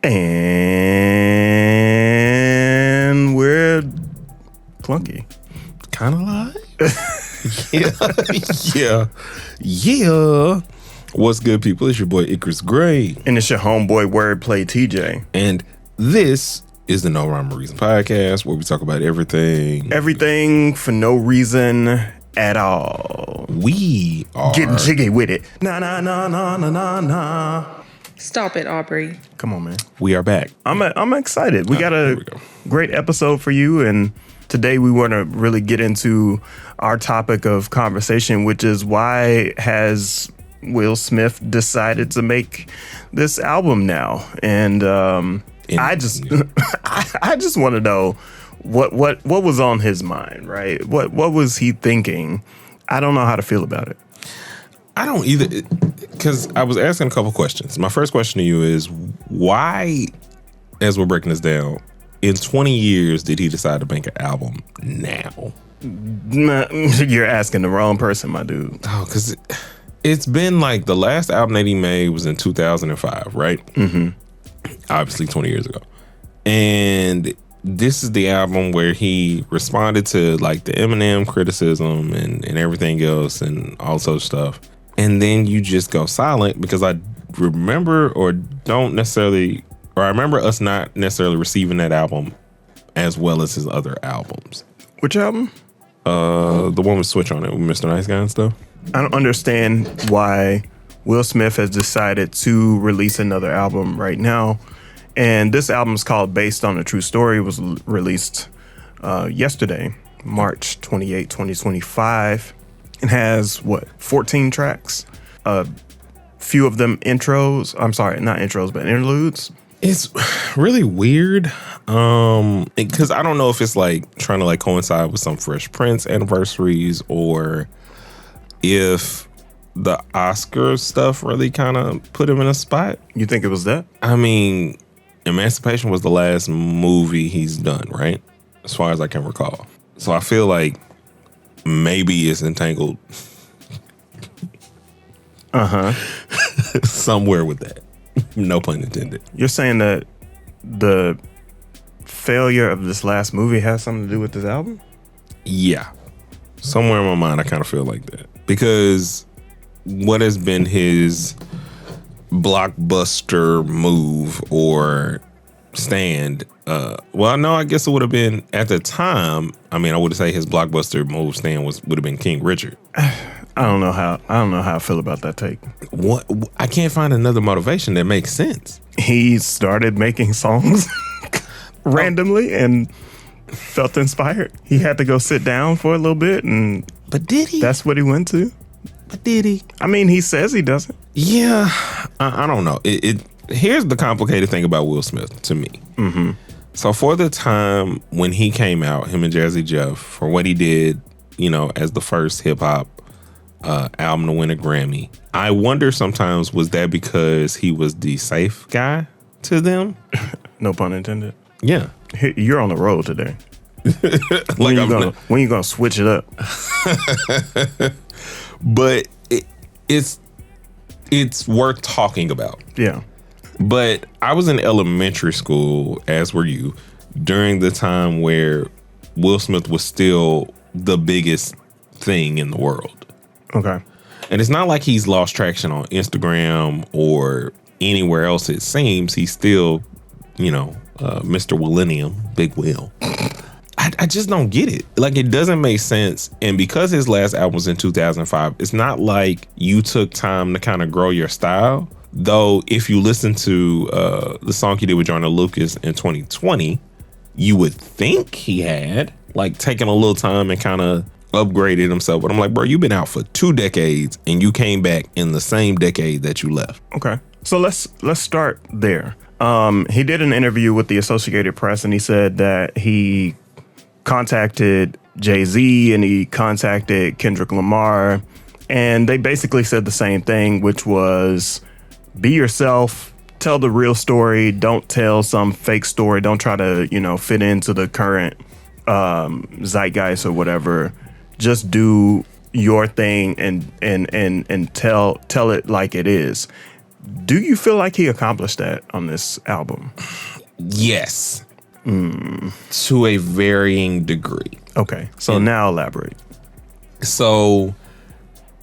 And we're clunky. Kind of live? Yeah. What's good, people? It's your boy Icarus Gray. And it's your homeboy Wordplay TJ. And this is the No Rhyme or Reason podcast, where we talk about everything. Everything for no reason at all. We are getting jiggy with it. Nah. Stop it, Aubrey. Come on, man. We are back. I'm excited. We got a great episode for you, and today we want to really get into our topic of conversation, which is why has Will Smith decided to make this album now? And I just want to know what was on his mind, right? What was he thinking? I don't know how to feel about it. I don't either, because I was asking a couple questions. My first question to you is, why, as we're breaking this down, in 20 years did he decide to make an album now? You're asking the wrong person, my dude. Oh, because it's been like the last album that he made was in 2005, right? Mm-hmm. Obviously 20 years ago. And this is the album where he responded to like the Eminem criticism and everything else and all sorts of stuff. And then you just go silent, because I remember I remember us not necessarily receiving that album as well as his other albums. Which album? The one with Switch on it with Mr. Nice Guy and stuff. I don't understand why Will Smith has decided to release another album right now. And this album is called Based on a True Story. It was released yesterday, March 28, 2025. It has, 14 tracks? A few of them intros. I'm sorry, not intros, but interludes. It's really weird, because I don't know if it's like trying to like coincide with some Fresh Prince anniversaries, or if the Oscar stuff really kind of put him in a spot. You think it was that? I mean, Emancipation was the last movie he's done, right? As far as I can recall. So I feel like maybe it's entangled somewhere with that. No pun intended. You're saying that the failure of this last movie has something to do with this album? Yeah. Somewhere in my mind, I kind of feel like that. Because what has been his blockbuster move or stand? I guess it would have been at the time. I mean, I would say his blockbuster move stand would have been King Richard. I don't know how I feel about that take. What? I can't find another motivation that makes sense. He started making songs randomly and felt inspired. He had to go sit down for a little bit, but did he? That's what he went to. But did he? I mean, he says he doesn't. Yeah, I don't know. Here's the complicated thing about Will Smith to me. Mm-hmm. So for the time when he came out, him and Jazzy Jeff, for what he did, as the first hip hop album to win a Grammy, I wonder sometimes, was that because he was the safe guy to them? No pun intended. Yeah. You're on the road today. When you gonna switch it up? But it's worth talking about. Yeah. But I was in elementary school, as were you, during the time where Will Smith was still the biggest thing in the world. Okay. And it's not like he's lost traction on Instagram or anywhere else, it seems. He's still, Mr. Millennium, Big Will. I just don't get it. Like, it doesn't make sense. And because his last album was in 2005, it's not like you took time to kind of grow your style. Though, if you listen to the song he did with Joyner Lucas in 2020, you would think he had, like, taken a little time and kind of upgraded himself. But I'm like, bro, you've been out for 2 decades and you came back in the same decade that you left. Okay. So let's start there. He did an interview with the Associated Press, and he said that he contacted Jay-Z and he contacted Kendrick Lamar, and they basically said the same thing, which was be yourself, tell the real story, don't tell some fake story, don't try to, fit into the current zeitgeist or whatever. Just do your thing and tell it like it is. Do you feel like he accomplished that on this album? Yes. To a varying degree. Okay, so now elaborate. So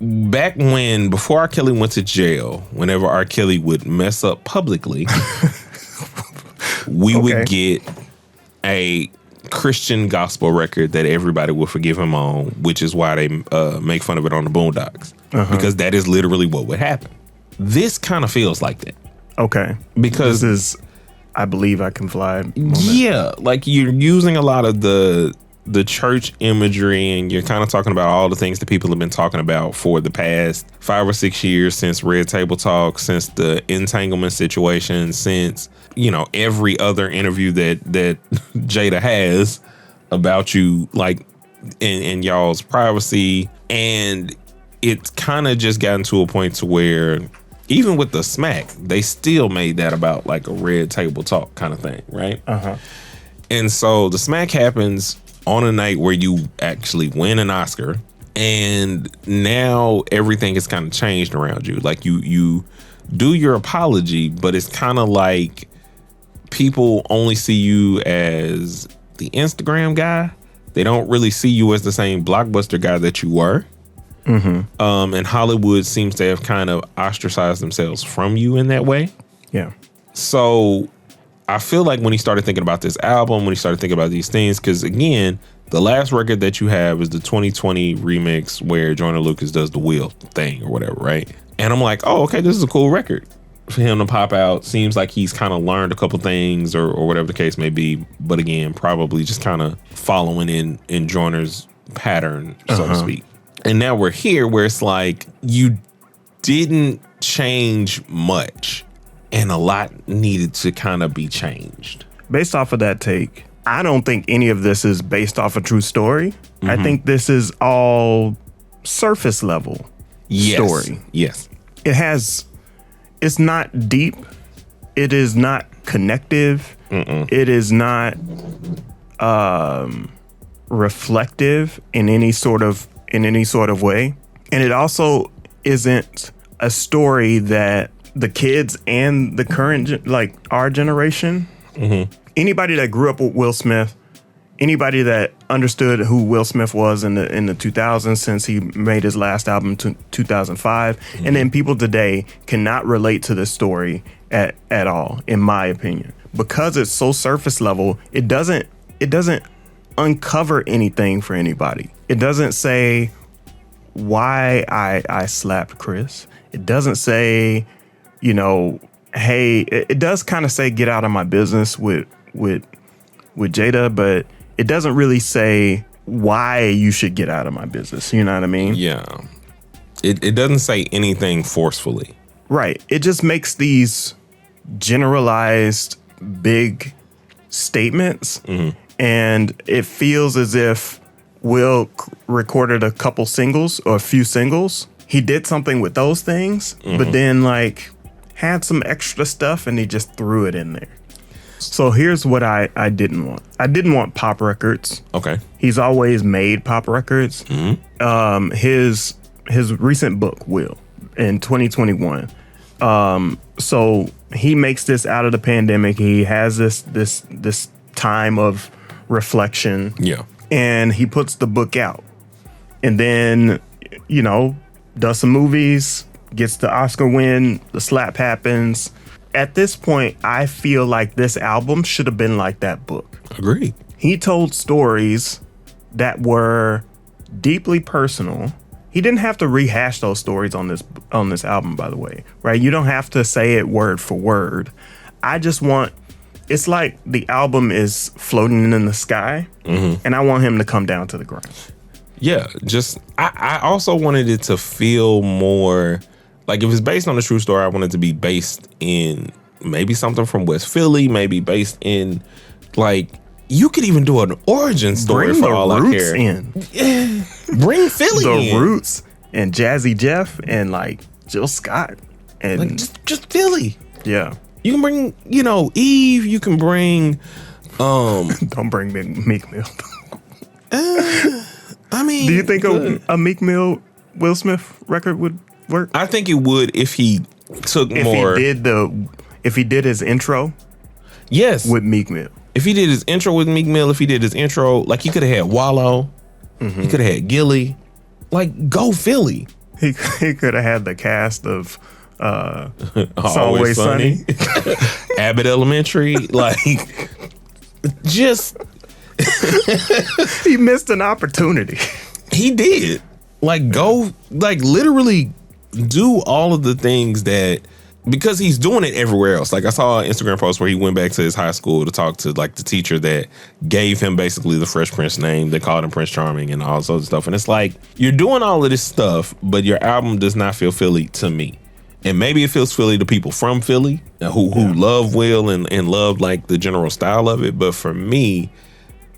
back before R. Kelly went to jail, whenever R. Kelly would mess up publicly, we would get a Christian gospel record that everybody would forgive him on, which is why they make fun of it on the Boondocks, because that is literally what would happen. This kind of feels like that. Okay. Because this is I Believe I Can Fly moment. Yeah, like you're using a lot of the church imagery, and you're kind of talking about all the things that people have been talking about for the past 5 or 6 years, since Red Table Talk, since the entanglement situation, since, you know, every other interview that Jada has about you, like in y'all's privacy. And it's kind of just gotten to a point to where even with the smack, they still made that about like a Red Table Talk kind of thing, right? And so the smack happens on a night where you actually win an Oscar, and now everything has kind of changed around you. Like you do your apology, but it's kind of like people only see you as the Instagram guy. They don't really see you as the same blockbuster guy that you were. And Hollywood seems to have kind of ostracized themselves from you in that way. Yeah. So I feel like when he started thinking about this album, when he started thinking about these things, because again, the last record that you have is the 2020 remix where Joyner Lucas does the wheel thing or whatever, right? And I'm like, oh, okay, this is a cool record for him to pop out. Seems like he's kind of learned a couple things or whatever the case may be. But again, probably just kind of following in Joyner's pattern, so to speak. And now we're here where it's like you didn't change much and a lot needed to kind of be changed. Based off of that take, I don't think any of this is based off a true story. I think this is all surface level story. Yes. It's not deep. It is not connective. It is not reflective in any sort of way. And it also isn't a story that the kids and the current, like our generation, anybody that grew up with Will Smith, anybody that understood who Will Smith was in the 2000s, since he made his last album in 2005, and then people today cannot relate to this story at all, in my opinion, because it's so surface level. It doesn't uncover anything for anybody. It doesn't say why I slapped Chris. It doesn't say, you know, hey, it does kind of say get out of my business with Jada, but it doesn't really say why you should get out of my business. You know what I mean? Yeah. It doesn't say anything forcefully. Right. It just makes these generalized big statements, and it feels as if Will recorded a couple singles or a few singles. He did something with those things, but then like had some extra stuff and he just threw it in there. So here's what I didn't want. I didn't want pop records. Okay. He's always made pop records. His recent book, Will, in 2021. So he makes this out of the pandemic. He has this time of reflection. Yeah. And he puts the book out. And then, you know, does some movies, gets the Oscar win, the slap happens. At this point, I feel like this album should have been like that book. Agreed. He told stories that were deeply personal. He didn't have to rehash those stories on this album, by the way, right? You don't have to say it word for word. I just want, it's like the album is floating in the sky, and I want him to come down to the ground. Yeah, just I also wanted it to feel more like, if it's based on a true story, I want it to be based in maybe something from West Philly, maybe based in, like, you could even do an origin story for all I care. In. Bring Philly in. The Roots and Jazzy Jeff and like Jill Scott and Like, just Philly. yeah. You can bring, you know, Eve. You can bring. Don't bring Meek Mill. I mean, Do you think a Meek Mill Will Smith record would work? I think it would if he took if more. if he did his intro Yes. with Meek Mill. If he did his intro with Meek Mill, if he did his intro, like he could have had Wallow, he could have had Gilly. Like, go Philly. He could have had the cast of It's Always Sunny. Abbott Elementary. Like, just He missed an opportunity. he did. Like, go, like, literally do all of the things that, because he's doing it everywhere else. Like, I saw an Instagram post where he went back to his high school to talk to, like, the teacher that gave him basically the Fresh Prince name. They called him Prince Charming and all sorts of stuff. And it's like, you're doing all of this stuff, but your album does not feel Philly to me. And maybe it feels Philly to people from Philly who love Will and love, like, the general style of it. But for me,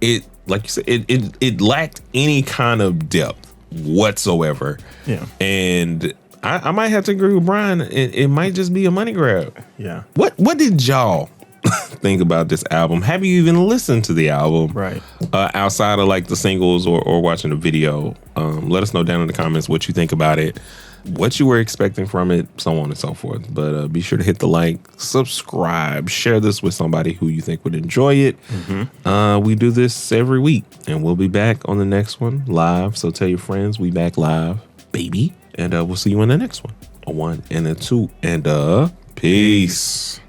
it, like you said, it lacked any kind of depth whatsoever. Yeah. And I might have to agree with Brian. It might just be a money grab. Yeah. What did y'all think about this album? Have you even listened to the album? Right. Outside of like the singles or watching the video? Let us know down in the comments what you think about it, what you were expecting from it, so on and so forth. But be sure to hit the like, subscribe, share this with somebody who you think would enjoy it. We do this every week, and we'll be back on the next one live. So tell your friends we back live, baby. And we'll see you in the next one. A 1 and a 2 and peace.